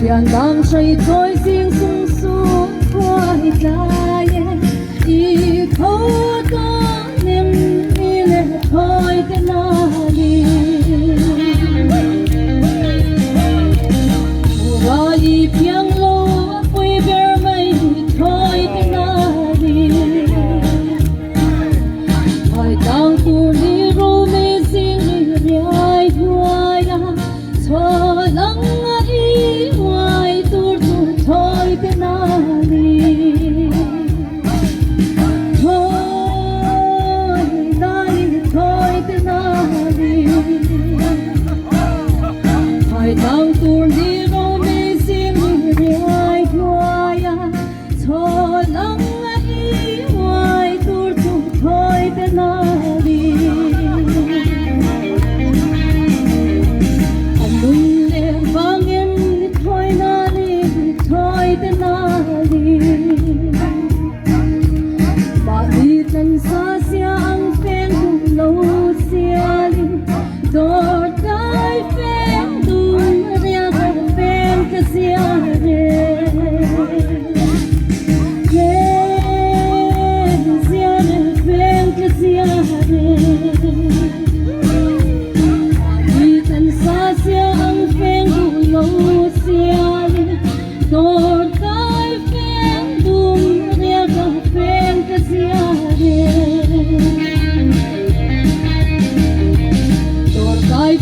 Diyan lang siya'y to'y sing sung sung khoai lai ikaw ka nim ile to'y tenali Wali piang lo pui ber mai to'y tenali Ai tang tu ni ru me sing ni riai huaya so lang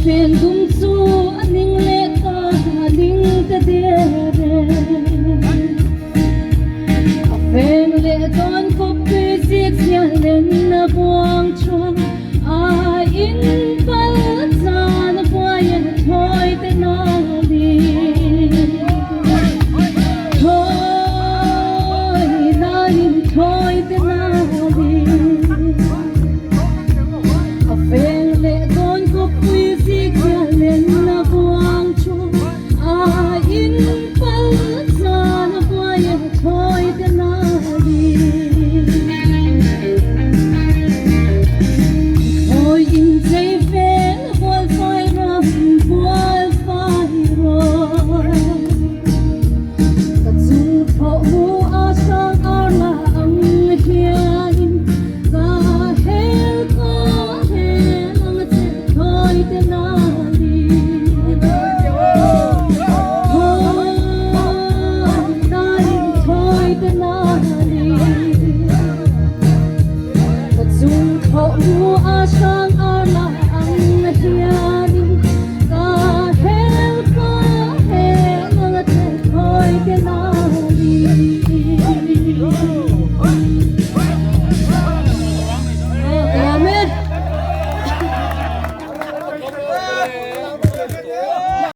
Pen dung su aning le ta aning ta dere a pen le don ko pe six nya len na buang chong a in pal zan boy toy te na li toy te na li a pen le don ko pe